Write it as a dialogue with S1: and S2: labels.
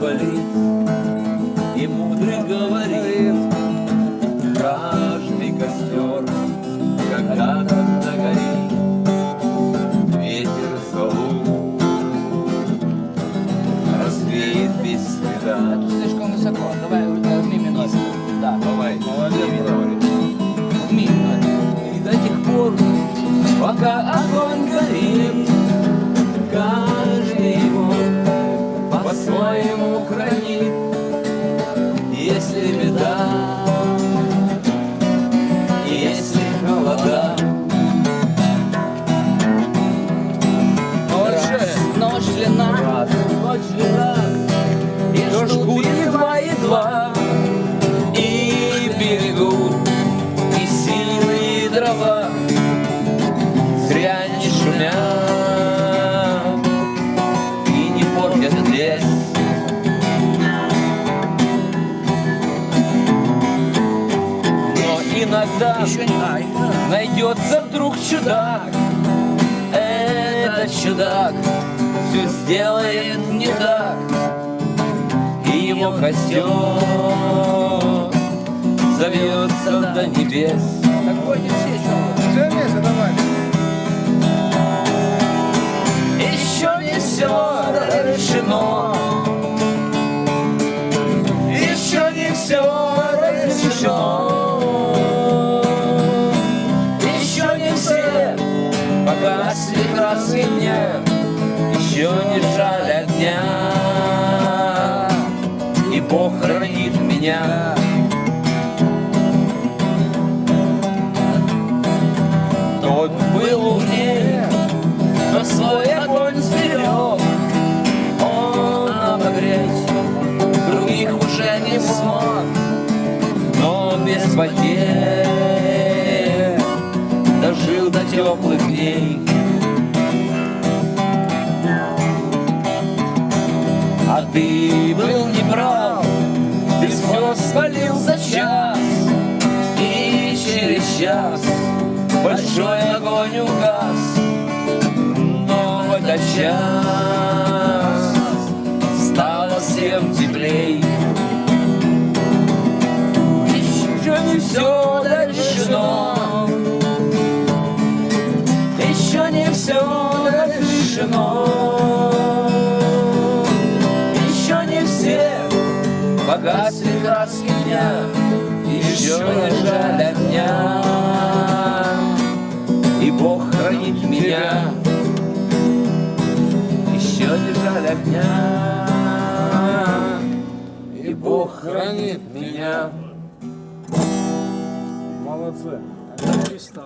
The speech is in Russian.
S1: болит, и мудрый говорит: каждый костер когда-то догорит. Ветер залу развеет без следа.
S2: Это слишком высоко. Давай ми минор. Да.
S1: Давай,
S3: Молодец, Браво.
S2: Ми минор.
S1: и до тех пор, пока огонь горит, каждый его по-своему хранит. Если беда, если холода,
S2: Ночь длина.
S1: раз, ночь длина, и жгут едва-едва, и берегут и силы, и дрова, зря не шумят и не портят лес. Но иногда
S2: Еще не.
S1: найдется вдруг чудак. Этот чудак все сделает не так, и его костер зовется до небес.
S2: Такой не все еще.
S3: Все вместе, давай.
S1: Еще не все решено, еще не все разрешено, еще не все погасли краски дня, еще не жаль огня, и Бог хранит меня. Тот был умнее, но свой огонь сберег. Он обогреть других уже не смог, но без потерь дожил до теплых дней. А ты был неправ, ты все спалил за час, и через час большой огонь угас. Но в этот час стало всем теплей. Еще не все решено, еще не все решено, еще не все погасли краски дня, еще не жаль огня, и Бог хранит меня. Еще не жаль огня, и Бог хранит меня.
S3: Молодцы. Молодцы.